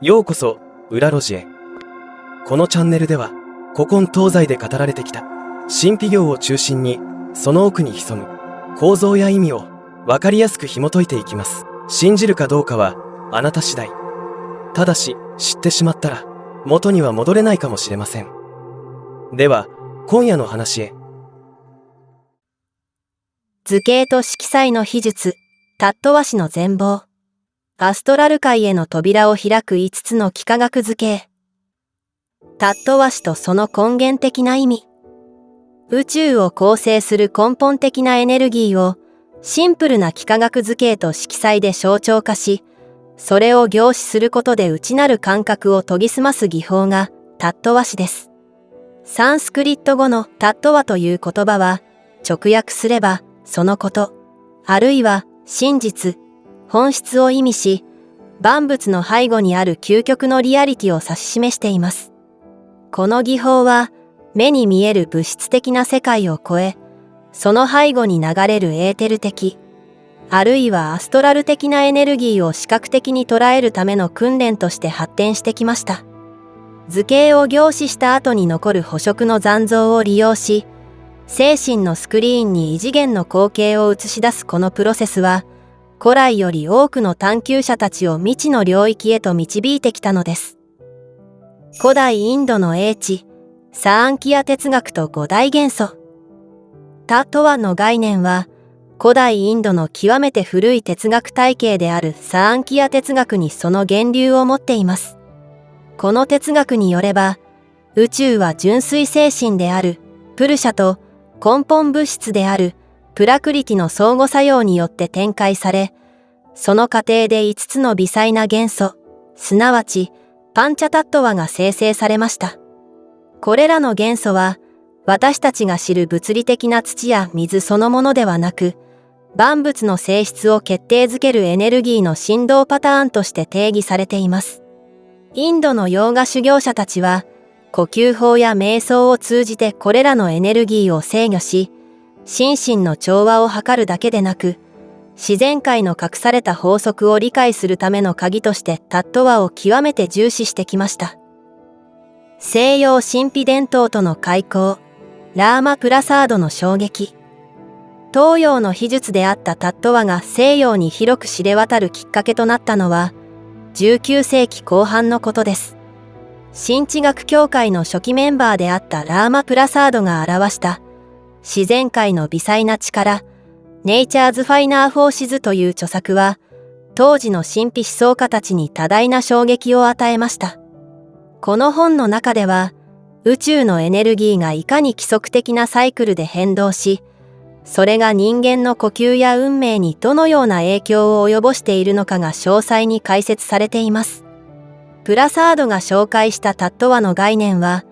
ようこそ裏路地へ。このチャンネルでは古今東西で語られてきた神秘業を中心に、その奥に潜む構造や意味を分かりやすく紐解いていきます。信じるかどうかはあなた次第。ただし知ってしまったら元には戻れないかもしれません。では今夜の話へ。図形と色彩の秘術、タットワシの全貌。アストラル界への扉を開く5つの幾何学図形。タットワシとその根源的な意味。宇宙を構成する根本的なエネルギーをシンプルな幾何学図形と色彩で象徴化し、それを凝視することで内なる感覚を研ぎ澄ます技法がタットワシです。サンスクリット語のタットワという言葉は、直訳すればそのこと、あるいは真実、本質を意味し、万物の背後にある究極のリアリティを指し示しています。この技法は、目に見える物質的な世界を超え、その背後に流れるエーテル的、あるいはアストラル的なエネルギーを視覚的に捉えるための訓練として発展してきました。図形を凝視した後に残る補色の残像を利用し、精神のスクリーンに異次元の光景を映し出すこのプロセスは、古来より多くの探求者たちを未知の領域へと導いてきたのです。古代インドの英知、サーンキア哲学と五大元素。タットワの概念は、古代インドの極めて古い哲学体系であるサーンキア哲学にその源流を持っています。この哲学によれば、宇宙は純粋精神であるプルシャと根本物質であるプラクリティの相互作用によって展開され、その過程で5つの微細な元素、すなわちパンチャタットワが生成されました。これらの元素は、私たちが知る物理的な土や水そのものではなく、万物の性質を決定づけるエネルギーの振動パターンとして定義されています。インドのヨーガ修行者たちは、呼吸法や瞑想を通じてこれらのエネルギーを制御し、心身の調和を図るだけでなく、自然界の隠された法則を理解するための鍵としてタットワを極めて重視してきました。西洋神秘伝統との開口、ラーマ・プラサードの衝撃。東洋の秘術であったタットワが西洋に広く知れ渡るきっかけとなったのは、19世紀後半のことです。神知学協会の初期メンバーであったラーマ・プラサードが表した自然界の微細な力、ネイチャーズ・ファイナー・フォーシズという著作は、当時の神秘思想家たちに多大な衝撃を与えました。この本の中では、宇宙のエネルギーがいかに規則的なサイクルで変動し、それが人間の呼吸や運命にどのような影響を及ぼしているのかが詳細に解説されています。プラサードが紹介したタットワの概念は、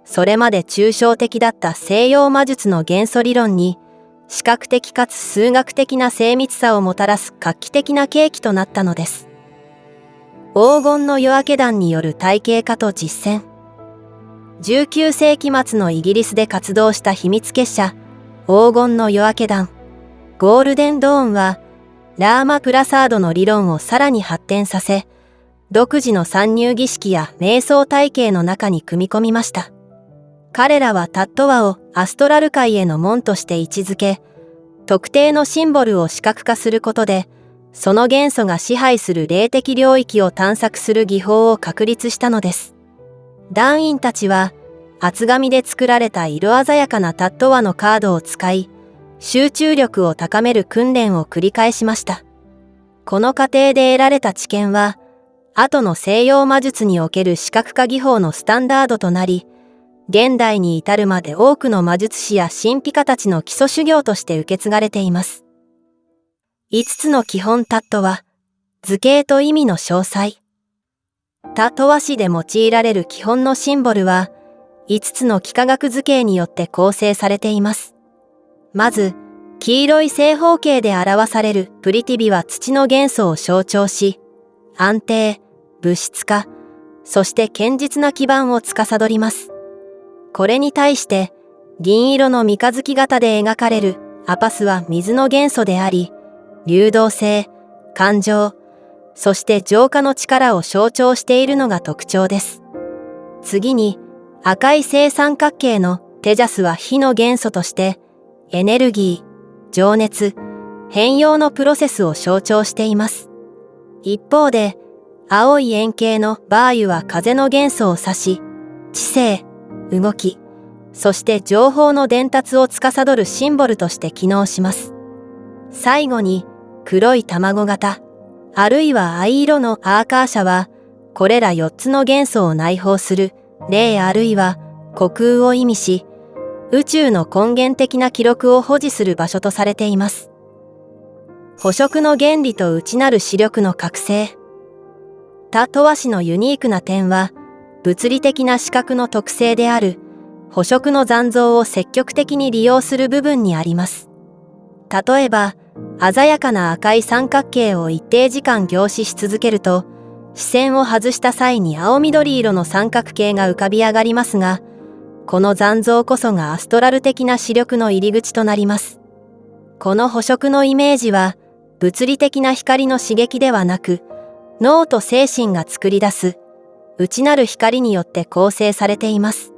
それまで抽象的だった西洋魔術の元素理論に、視覚的かつ数学的な精密さをもたらす画期的な契機となったのです。黄金の夜明け団による体系化と実践。19世紀末のイギリスで活動した秘密結社、黄金の夜明け団、ゴールデンドーンは、ラーマ・プラサードの理論をさらに発展させ、独自の参入儀式や瞑想体系の中に組み込みました。彼らはタットワをアストラル界への門として位置づけ、特定のシンボルを視覚化することで、その元素が支配する霊的領域を探索する技法を確立したのです。団員たちは、厚紙で作られた色鮮やかなタットワのカードを使い、集中力を高める訓練を繰り返しました。この過程で得られた知見は、後の西洋魔術における視覚化技法のスタンダードとなり、現代に至るまで多くの魔術師や神秘家たちの基礎修行として受け継がれています。5つの基本タットワ、図形と意味の詳細。タットワ史で用いられる基本のシンボルは、5つの幾何学図形によって構成されています。まず、黄色い正方形で表されるプリティビは土の元素を象徴し、安定、物質化、そして堅実な基盤を司ります。これに対して、銀色の三日月型で描かれるアパスは水の元素であり、流動性、感情、そして浄化の力を象徴しているのが特徴です。次に、赤い正三角形のテジャスは火の元素として、エネルギー、情熱、変容のプロセスを象徴しています。一方で、青い円形のバーユは風の元素を指し、知性、動き、そして情報の伝達を司るシンボルとして機能します。最後に、黒い卵型、あるいは藍色のアーカーシャは、これら4つの元素を内包する霊あるいは虚空を意味し、宇宙の根源的な記録を保持する場所とされています。捕食の原理と内なる視力の覚醒。タトワシのユニークな点は、物理的な視覚の特性である捕食の残像を積極的に利用する部分にあります。例えば、鮮やかな赤い三角形を一定時間凝視し続けると、視線を外した際に青緑色の三角形が浮かび上がりますが、この残像こそがアストラル的な視力の入り口となります。この捕食のイメージは、物理的な光の刺激ではなく、脳と精神が作り出す内なる光によって構成されています。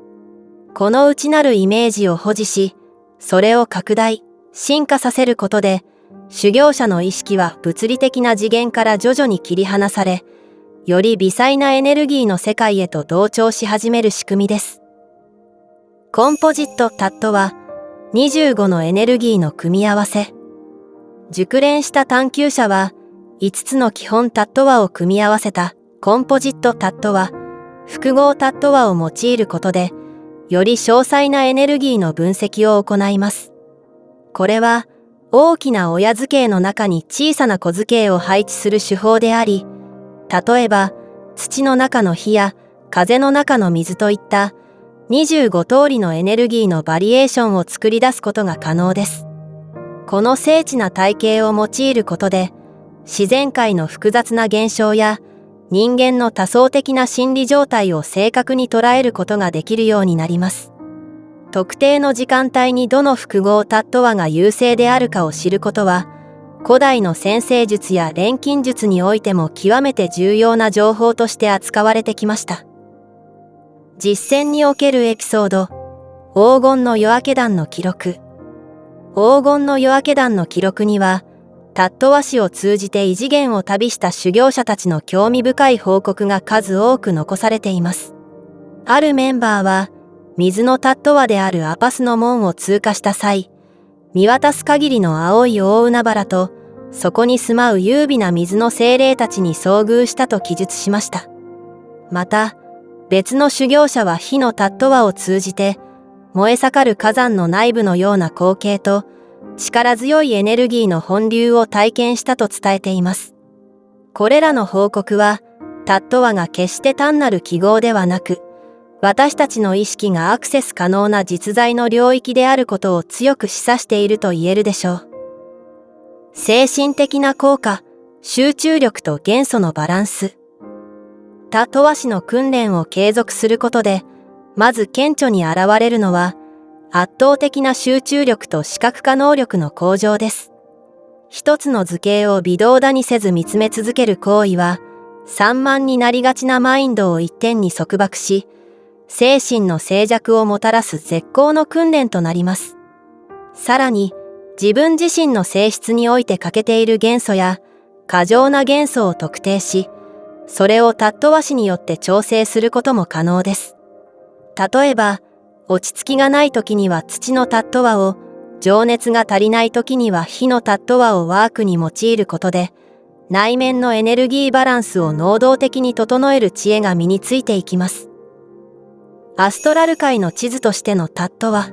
この内なるイメージを保持し、それを拡大、進化させることで、修行者の意識は物理的な次元から徐々に切り離され、より微細なエネルギーの世界へと同調し始める仕組みです。コンポジットタットは、25のエネルギーの組み合わせ。熟練した探求者は、5つの基本タットワを組み合わせたコンポジットタットワ、複合タットワを用いることで、より詳細なエネルギーの分析を行います。これは、大きな親図形の中に小さな子図形を配置する手法であり、例えば、土の中の火や風の中の水といった25通りのエネルギーのバリエーションを作り出すことが可能です。この精緻な体系を用いることで、自然界の複雑な現象や人間の多層的な心理状態を正確に捉えることができるようになります。特定の時間帯にどの複合タットワが優勢であるかを知ることは、古代の占星術や錬金術においても極めて重要な情報として扱われてきました。実践におけるエピソード、黄金の夜明け団の記録。黄金の夜明け団の記録には、タットワ師を通じて異次元を旅した修行者たちの興味深い報告が数多く残されています。あるメンバーは、水のタットワであるアパスの門を通過した際、見渡す限りの青い大海原と、そこに住まう優美な水の精霊たちに遭遇したと記述しました。また、別の修行者は火のタットワを通じて、燃え盛る火山の内部のような光景と、力強いエネルギーの本流を体験したと伝えています。これらの報告は、タットワが決して単なる記号ではなく、私たちの意識がアクセス可能な実在の領域であることを強く示唆していると言えるでしょう。精神的な効果、集中力と元素のバランス。タトワ師の訓練を継続することで、まず顕著に現れるのは、圧倒的な集中力と視覚化能力の向上です。一つの図形を微動だにせず見つめ続ける行為は、散漫になりがちなマインドを一点に束縛し、精神の静寂をもたらす絶好の訓練となります。さらに、自分自身の性質において欠けている元素や、過剰な元素を特定し、それをタットワ師によって調整することも可能です。例えば、落ち着きがない時には土のタットワを、情熱が足りない時には火のタットワをワークに用いることで、内面のエネルギーバランスを能動的に整える知恵が身についていきます。アストラル界の地図としてのタットワ。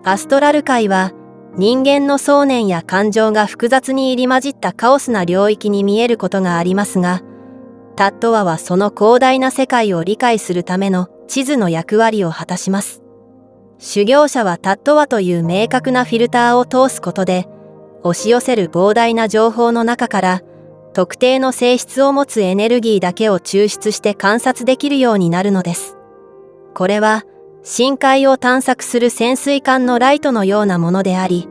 アストラル界は、人間の想念や感情が複雑に入り混じったカオスな領域に見えることがありますが、タットワはその広大な世界を理解するための地図の役割を果たします。修行者はタットワという明確なフィルターを通すことで、押し寄せる膨大な情報の中から、特定の性質を持つエネルギーだけを抽出して観察できるようになるのです。これは、深海を探索する潜水艦のライトのようなものであり、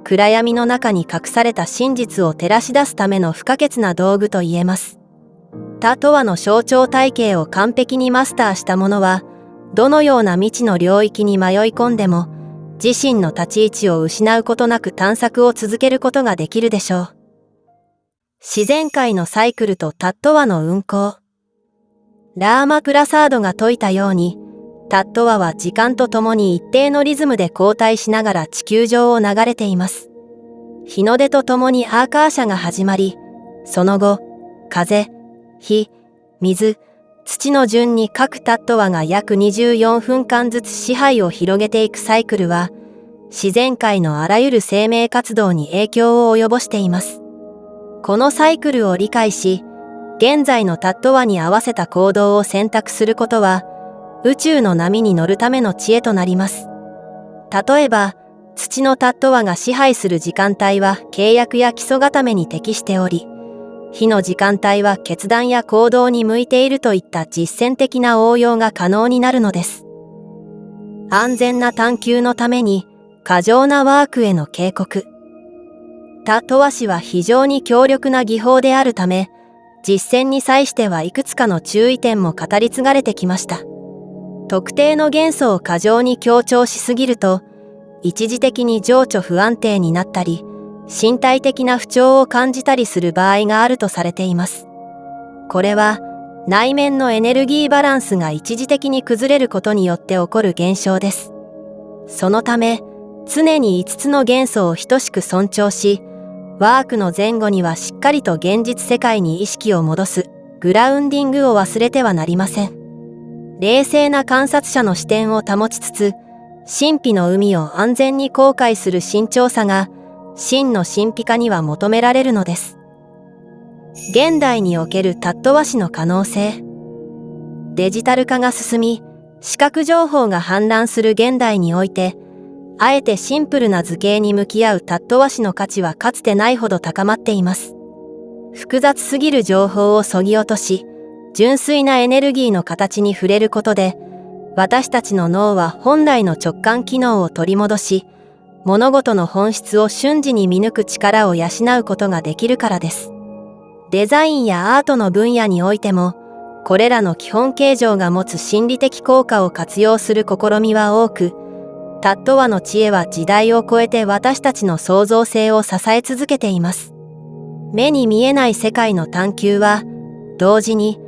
暗闇の中に隠された真実を照らし出すための不可欠な道具と言えます。他とはの象徴体系を完璧にマスターした者は、どのような未知の領域に迷い込んでも、自身の立ち位置を失うことなく探索を続けることができるでしょう。自然界のサイクルとタットワの運行。ラーマ・プラサードが説いたように、タットワは時間とともに一定のリズムで交代しながら地球上を流れています。日の出とともにアーカーシャが始まり、その後、風、火、水、土の順に各タットワが約24分間ずつ支配を広げていくサイクルは、自然界のあらゆる生命活動に影響を及ぼしています。このサイクルを理解し、現在のタットワに合わせた行動を選択することは、宇宙の波に乗るための知恵となります。例えば、土のタットワが支配する時間帯は契約や基礎固めに適しており、火の時間帯は決断や行動に向いているといった実践的な応用が可能になるのです。安全な探求のために過剰なワークへの警告。タットワ氏は非常に強力な技法であるため、実践に際してはいくつかの注意点も語り継がれてきました。特定の元素を過剰に強調しすぎると、一時的に情緒不安定になったり、身体的な不調を感じたりする場合があるとされています。これは、内面のエネルギーバランスが一時的に崩れることによって起こる現象です。そのため、常に5つの元素を等しく尊重し、ワークの前後にはしっかりと現実世界に意識を戻す、グラウンディングを忘れてはなりません。冷静な観察者の視点を保ちつつ、神秘の海を安全に航海する慎重さが、真の神秘化には求められるのです。現代におけるタットワ氏の可能性。デジタル化が進み、視覚情報が氾濫する現代において、あえてシンプルな図形に向き合うタットワ氏の価値はかつてないほど高まっています。複雑すぎる情報を削ぎ落とし、純粋なエネルギーの形に触れることで、私たちの脳は本来の直感機能を取り戻し、物事の本質を瞬時に見抜く力を養うことができるからです。デザインやアートの分野においても、これらの基本形状が持つ心理的効果を活用する試みは多く、タットワの知恵は時代を超えて私たちの創造性を支え続けています。目に見えない世界の探求は、同時に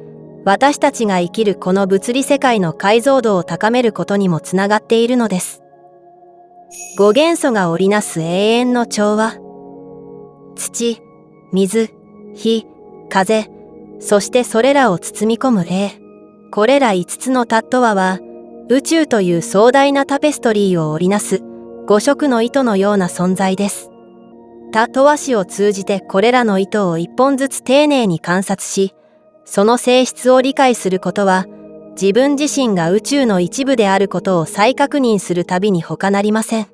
私たちが生きるこの物理世界の解像度を高めることにもつながっているのです。5元素が織りなす永遠の調和。土、水、火、風、そしてそれらを包み込む霊。これら5つのタットワは、宇宙という壮大なタペストリーを織りなす5色の糸のような存在です。タットワ史を通じてこれらの糸を一本ずつ丁寧に観察し、その性質を理解することは、自分自身が宇宙の一部であることを再確認するたびに他なりません。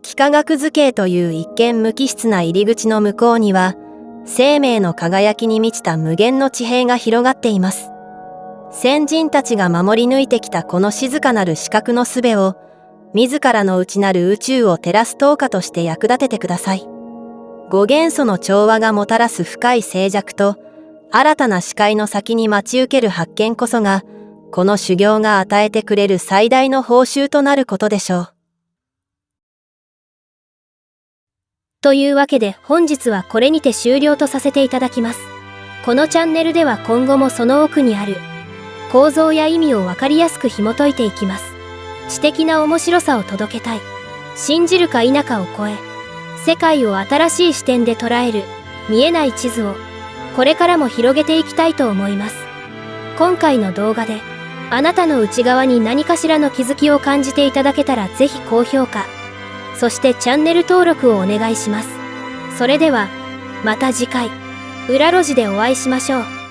幾何学図形という一見無機質な入り口の向こうには、生命の輝きに満ちた無限の地平が広がっています。先人たちが守り抜いてきたこの静かなる視覚の術を、自らの内なる宇宙を照らす灯火として役立ててください。5元素の調和がもたらす深い静寂と、新たな視界の先に待ち受ける発見こそが、この修行が与えてくれる最大の報酬となることでしょう。というわけで本日はこれにて終了とさせていただきます。このチャンネルでは今後もその奥にある構造や意味をわかりやすく紐解いていきます。知的な面白さを届けたい。信じるか否かを超え、世界を新しい視点で捉える見えない地図をこれからも広げていきたいと思います。今回の動画であなたの内側に何かしらの気づきを感じていただけたらぜひ高評価、そしてチャンネル登録をお願いします。それではまた次回裏路地でお会いしましょう。